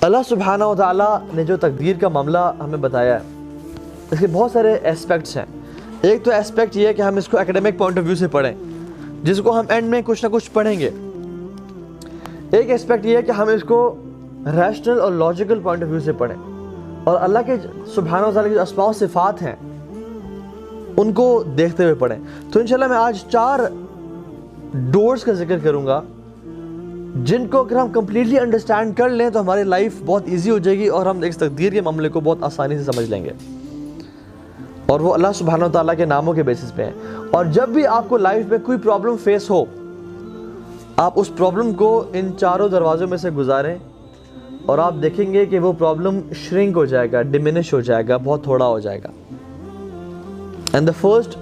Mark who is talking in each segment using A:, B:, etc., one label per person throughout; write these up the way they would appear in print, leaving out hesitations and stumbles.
A: اللہ سبحانہ و تعالیٰ نے جو تقدیر کا معاملہ ہمیں بتایا ہے اس کے بہت سارے اسپیکٹس ہیں. ایک تو اسپیکٹ یہ ہے کہ ہم اس کو ایکڈیمک پوائنٹ آف ویو سے پڑھیں, جس کو ہم اینڈ میں کچھ نہ کچھ پڑھیں گے. ایک اسپیکٹ یہ ہے کہ ہم اس کو ریشنل اور لاجیکل پوائنٹ آف ویو سے پڑھیں, اور اللہ کے سبحانہ و تعالیٰ کے جو اسماء و صفات ہیں ان کو دیکھتے ہوئے پڑھیں. تو انشاءاللہ میں آج 4 ڈورز کا ذکر کروں گا جن کو اگر ہم کمپلیٹلی انڈرسٹینڈ کر لیں تو ہماری لائف بہت ایزی ہو جائے گی اور ہم اس تقدیر کے معاملے کو بہت آسانی سے سمجھ لیں گے, اور وہ اللہ سبحانہ و تعالیٰ کے ناموں کے بیسس پہ ہیں. اور جب بھی آپ کو لائف میں کوئی پرابلم فیس ہو, آپ اس پرابلم کو ان 4 دروازوں میں سے گزاریں اور آپ دیکھیں گے کہ وہ پرابلم شرنک ہو جائے گا, ڈیمینش ہو جائے گا, بہت تھوڑا ہو جائے گا. And the first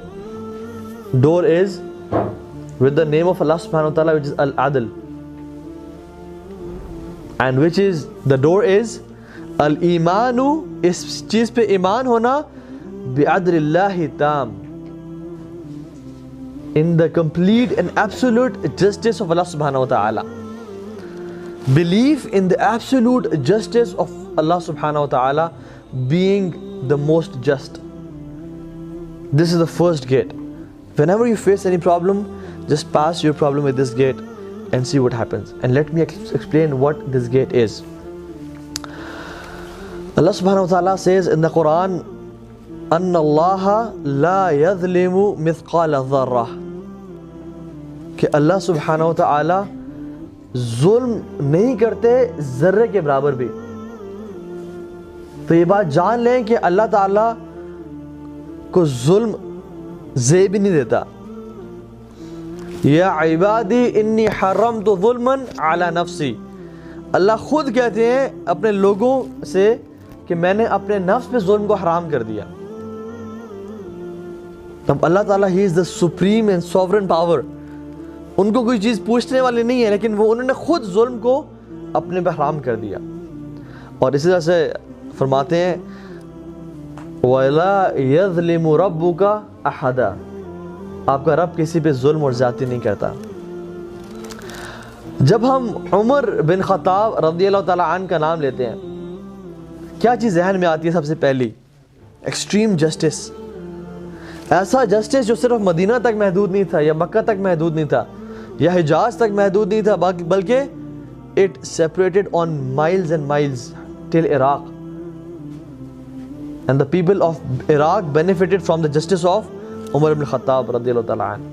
A: door is with the name of Allah subhanahu wa ta'ala, which is Al-Adl, and which is the door is Al-Imanu, اس چیز پہ ایمان ہونا بِعَدْلِ اللَّهِ تام, in the complete and absolute justice of Allah subhanahu wa ta'ala. Belief in the absolute justice of Allah subhanahu wa ta'ala being the most just. This is the first gate. Whenever you face any problem, just pass your problem with this gate and see what happens. And let me explain what this gate is. Allah subhanahu wa ta'ala says in the Quran, أَنَّ اللَّهَ لَا يَظْلِمُ مِثْقَالَ ذَرَّةٍ, کہ اللہ سبحانہ و تعالی ظلم نہیں کرتے ذرے کے برابر بھی. تو یہ بات جان لیں کہ اللہ تعالی کو ظلم زیب نہیں دیتا. یا عبادی انی حرمت ظلما علی نفسی, اللہ خود کہتے ہیں اپنے لوگوں سے کہ میں نے اپنے نفس پہ ظلم کو حرام کر دیا. تب اللہ تعالیٰ ہی از دا سپریم اینڈ سوورن پاور, ان کو کوئی چیز پوچھنے والی نہیں ہے, لیکن وہ انہوں نے خود ظلم کو اپنے پہ حرام کر دیا. اور اسی طرح سے فرماتے ہیں وَلَا يَظْلِمُ رَبُّكَ أَحَدًا, آپ کا رب کسی پہ ظلم اور زیادتی نہیں کرتا. جب ہم عمر بن خطاب رضی اللہ تعالیٰ عنہ کا نام لیتے ہیں, کیا چیز ذہن میں آتی ہے سب سے پہلی؟ Extreme justice. ایسا جسٹس جو صرف مدینہ تک محدود نہیں تھا, یا مکہ تک محدود نہیں تھا, یا حجاز تک محدود نہیں تھا, بلکہ it separated on miles and miles till Iraq, and the people of Iraq benefited from the justice of Umar ibn Khattab radiyallahu ta'ala anhu.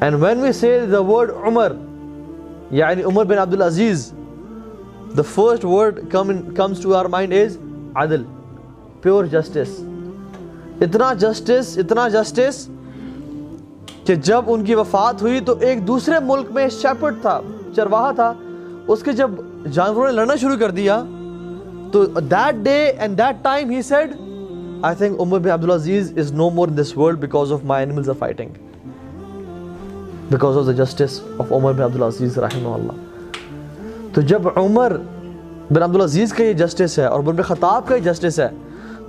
A: And when we say the word Umar, yani Umar bin Abdul Aziz, the first word comes to our mind is Adl, pure justice. اتنا justice کہ جب ان کی وفات ہوئی تو ایک دوسرے ملک میں شیپرڈ تھا, چرواہا تھا, اس کے جب جانوروں نے لڑنا شروع کر دیا تو that day and that time he said, I think Umar bin Abdul Aziz is no more in this world because of my animals are fighting, because of the justice of Umar bin Abdul Aziz rahimahullah. تو جب عمر بن عبد العزیز کا یہ justice ہے اور عمر بن خطاب کا یہ justice ہے,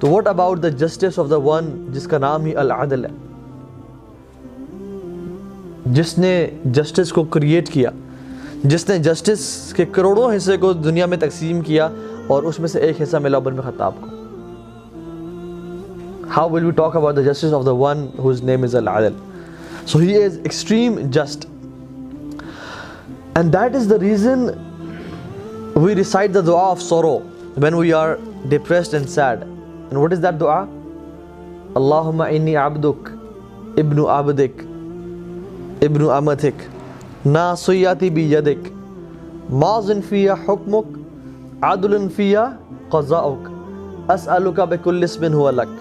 A: تو what about the justice of the one جس کا نام ہی العدل ہے, جس نے جسٹس کو کریٹ کیا, جس نے جسٹس کے کروڑوں حصے کو دنیا میں تقسیم کیا اور اس میں سے ایک حصہ ملا عمر بن خطاب کو. How will we talk about the justice of the one whose name is Al-Adl? So he is extreme just. And that is the reason we recite the dua of sorrow when we are depressed and sad. And what is that dua? Allahumma inni abduk, ibnu abdik, ibnu amatik, nasiyati bi yadik, mazin fiya hukmuk, adlun fiya qaza'uk, as'aluka bi kulli ismin huwa lak,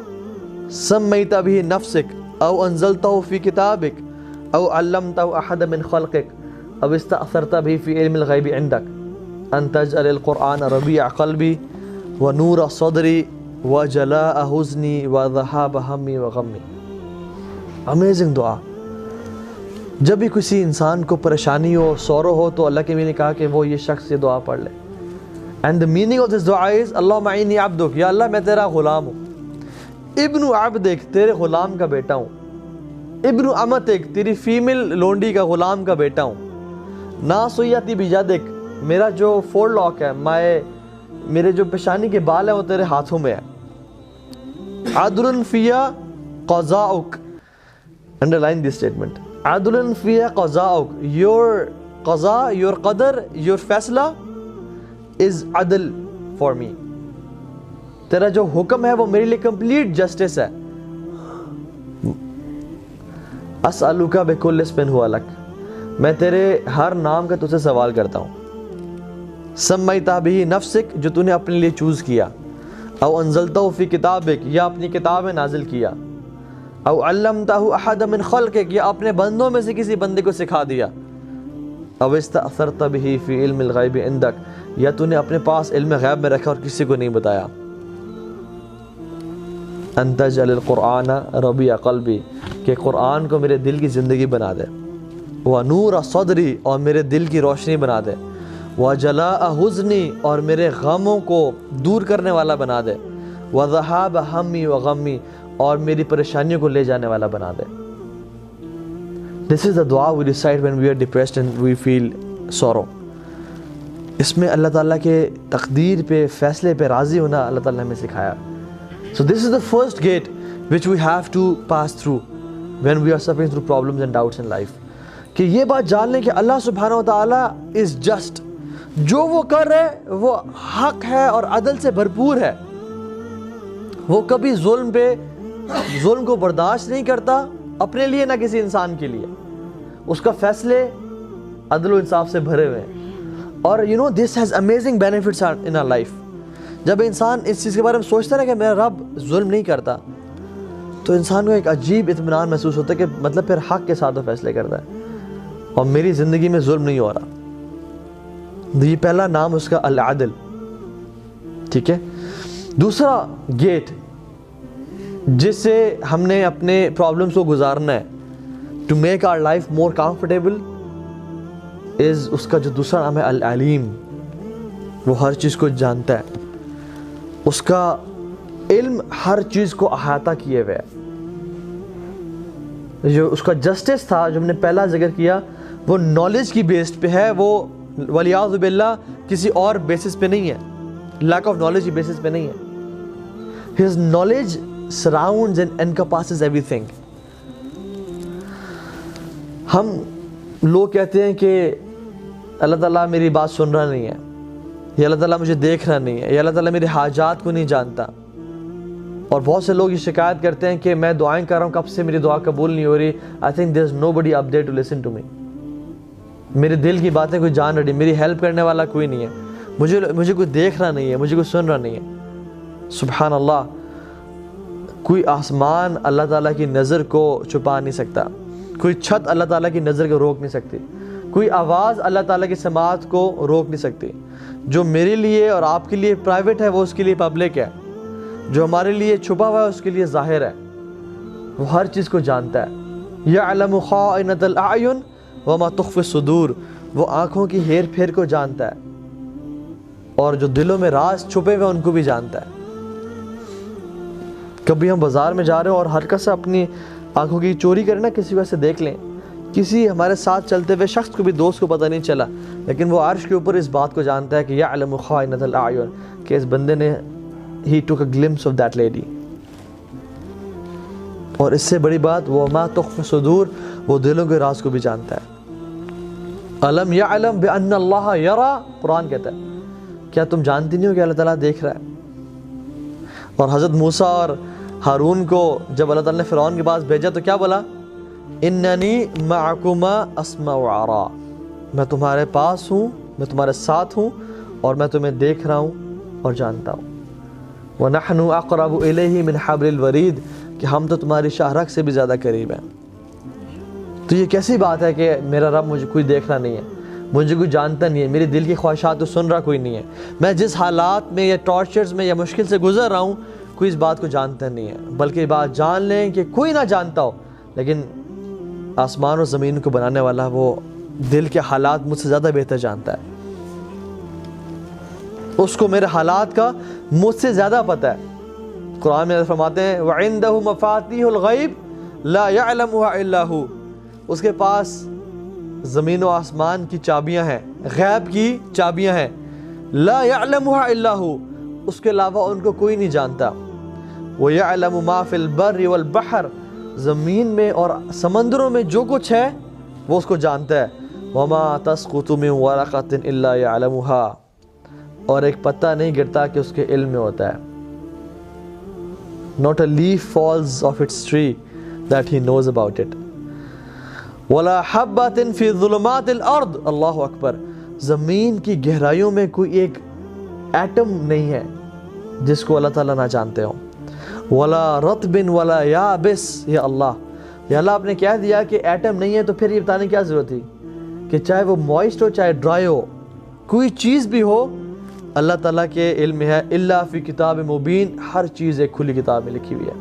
A: سمیت به نفسک او انزلتہ فی کتابک او علمتہ احد من خلقک او استأثرت به فی علم الغیب عندک ان تجعل القرآن ربیع قلبی ونور صدری وجلاء حزنی وذہاب ہمی وغمی. امیزنگ دعا. جب بھی کسی انسان کو پریشانی ہو, سورو ہو, تو اللہ کے نبی نے کہا کہ وہ یہ شخص یہ دعا پڑھ لے. And the meaning of this dua is اللہم انی عبدک, یا اللہ میں تیرا غلام ہوں, ابن عبدک تیرے غلام کا بیٹا ہوں, ابن امتک تیری فیمیل لونڈی کا غلام کا بیٹا ہوں, ناسیتی بیجادک میرا جو فور لاک ہے, مائی میرے جو پیشانی کے بال ہیں وہ تیرے ہاتھوں میں ہے. عدل فیا قضاؤک, underline this statement. عدل فیا قضاؤک, your قضا, your قدر, your فیصلہ is عدل for me. تیرا جو حکم ہے وہ میرے لیے کمپلیٹ جسٹس ہے. اسألک بکل اسم ہوا لک, میں تیرے ہر نام کا تجھ سے سوال کرتا ہوں. سمیتہ بہ نفسک, جو تو نے اپنے لیے چوز کیا. او انزلتہ فی کتابک, یا اپنی کتاب میں نازل کیا. او علمتہ احد من خلقک, یا اپنے بندوں میں سے کسی بندے کو سکھا دیا. او استأثرت بہ فی علم الغیب عندک, یا تو نے اپنے پاس علم غیب میں رکھا اور کسی کو نہیں بتایا. ان تجعل القرآن ربیع قلبی, کہ قرآن کو میرے دل کی زندگی بنا دے. ونور صدری, اور میرے دل کی روشنی بنا دے. وجلاء حزنی, اور میرے غموں کو دور کرنے والا بنا دے. وذہاب ہمی وغمی, اور میری پریشانیوں کو لے جانے والا بنا دے. This is the dua we recite when we are depressed and we feel sorrow. اس میں اللہ تعالیٰ کے تقدیر پہ, فیصلے پہ راضی ہونا اللہ تعالیٰ نے ہمیں سکھایا. So this is the first gate which we have to pass through when we are suffering through problems and doubts in life. کہ یہ بات جان لیں کہ اللہ سبحانہ و تعالیٰ is just. جو وہ کر رہے وہ حق ہے اور عدل سے بھرپور ہے. وہ کبھی ظلم کو برداشت نہیں کرتا, اپنے لیے نہ کسی انسان کے لیے. اس کا فیصلے عدل و انصاف سے بھرے ہوئے ہیں. اور this has amazing benefits in our life. جب انسان اس چیز کے بارے میں سوچتا ہے کہ میرا رب ظلم نہیں کرتا, تو انسان کو ایک عجیب اطمینان محسوس ہوتا ہے کہ مطلب پھر حق کے ساتھ وہ فیصلے کرتا ہے اور میری زندگی میں ظلم نہیں ہو رہا. یہ پہلا نام اس کا العدل. ٹھیک ہے. دوسرا گیٹ جس سے ہم نے اپنے پرابلمس کو گزارنا ہے, to make our life more comfortable, is اس کا جو دوسرا نام ہے العلیم. وہ ہر چیز کو جانتا ہے, اس کا علم ہر چیز کو احاطہ کیے ہوئے ہے. جو اس کا جسٹس تھا جو ہم نے پہلا ذکر کیا, وہ نالج کی بیسڈ پہ ہے, وہ ولیعوذ باللہ کسی اور بیسس پہ نہیں ہے, لیک آف نالج کی بیسس پہ نہیں ہے. His knowledge surrounds and encompasses everything. ہم لوگ کہتے ہیں کہ اللہ تعالیٰ میری بات سن رہا نہیں ہے, یا اللہ تعالیٰ مجھے دیکھ رہا نہیں ہے, یا اللہ تعالیٰ میرے حاجات کو نہیں جانتا. اور بہت سے لوگ یہ شکایت کرتے ہیں کہ میں دعائیں کر رہا ہوں, کب سے میری دعا قبول نہیں ہو رہی. I think there's nobody up there to listen to me. میرے دل کی باتیں کوئی جان رہی, میری ہیلپ کرنے والا کوئی نہیں ہے, مجھے کوئی دیکھ رہا نہیں ہے, مجھے کوئی سن رہا نہیں ہے. سبحان اللہ. کوئی آسمان اللہ تعالیٰ کی نظر کو چھپا نہیں سکتا, کوئی چھت اللہ تعالیٰ کی نظر کو روک نہیں سکتی, کوئی آواز اللہ تعالیٰ کی سماعت کو روک نہیں سکتی. جو میرے لیے اور آپ کے لیے پرائیویٹ ہے وہ اس کے لیے پبلک ہے, جو ہمارے لیے چھپا ہوا ہے اس کے لیے ظاہر ہے. وہ ہر چیز کو جانتا ہے. یعلم خائنۃ الاعین وما تخفی الصدور, وہ آنکھوں کی ہیر پھیر کو جانتا ہے, اور جو دلوں میں راز چھپے ہوئے ان کو بھی جانتا ہے. کبھی ہم بازار میں جا رہے ہو اور ہلکا سا اپنی آنکھوں کی چوری کریں نا, کسی وجہ سے دیکھ لیں, کسی ہمارے ساتھ چلتے ہوئے شخص کو بھی, دوست کو پتہ نہیں چلا, لیکن وہ عرش کے اوپر اس بات کو جانتا ہے کہ یعلم خائنۃ الاعین, کہ اس بندے نے he took a glimpse of that lady. اور اس سے بڑی بات وما تخفی الصدور, وہ دلوں کے راز کو بھی جانتا ہے. الم یعلم بان اللہ یرا, قرآن کہتا ہے کیا تم جانتی نہیں ہو کہ اللہ تعالیٰ دیکھ رہا ہے. اور حضرت موسیٰ اور ہارون کو جب اللہ تعالیٰ نے فرعون کے پاس بھیجا تو کیا بولا, اننی معکما اسمع وارا, میں تمہارے پاس ہوں, میں تمہارے ساتھ ہوں, اور میں تمہیں دیکھ رہا ہوں اور جانتا ہوں. وَنَحْنُ أَقْرَبُ إِلَيْهِ مِنْ حَبْلِ الْوَرِيدِ, کہ ہم تو تمہاری شاہ رگ سے بھی زیادہ قریب ہیں. تو یہ کیسی بات ہے کہ میرا رب مجھے کوئی دیکھ رہا نہیں ہے, مجھے کوئی جانتا نہیں ہے, میری دل کی خواہشات تو سن رہا کوئی نہیں ہے, میں جس حالات میں یا ٹارچرز میں یا مشکل سے گزر رہا ہوں کوئی اس بات کو جانتا نہیں ہے. بلکہ یہ بات جان لیں کہ کوئی نہ جانتا ہو, لیکن آسمان و زمین کو بنانے والا وہ دل کے حالات مجھ سے زیادہ بہتر جانتا ہے. اس کو میرے حالات کا مجھ سے زیادہ پتہ ہے. قرآن میں فرماتے ہیں وَعِندَهُ مَفَاتِيحُ الْغَيْبِ لَا يَعْلَمُهَا إِلَّا هُوَ, اس کے پاس زمین و آسمان کی چابیاں ہیں, غیب کی چابیاں ہیں, لا يعلمها الا هو، اس کے علاوہ ان کو کوئی نہیں جانتا. وَيَعْلَمُ مَا فِي الْبَرِّ وَالْبَحْرِ، زمین میں اور سمندروں میں جو کچھ ہے وہ اس کو جانتا ہے. وَمَا تَسْقُطُ مِنْ وَرَقَةٍ إِلَّا يَعْلَمُهَا، اور ایک پتا نہیں گرتا کہ اس کے علم میں ہوتا ہے. Not a leaf falls off its tree that he knows about it. وَلَا حَبَّةٍ فِي ظُلُمَاتِ الْأَرْضِ، اللہ اکبر، زمین کی گہرائیوں میں کوئی ایک ایٹم نہیں ہے جس کو اللہ تعالیٰ نہ جانتے ہوں. وَلَا رَطْبٍ وَلَا يَابِسٍ، یا اللہ آپ نے کہہ دیا کہ ایٹم نہیں ہے، تو پھر یہ بتانے کیا ضرورت تھی کہ چاہے وہ موئسٹ ہو چاہے ڈرائی ہو، کوئی چیز بھی ہو اللہ تعالیٰ کے علم میں ہے. الا فی کتاب مبین، ہر چیز ایک کھلی کتاب میں لکھی ہوئی ہے.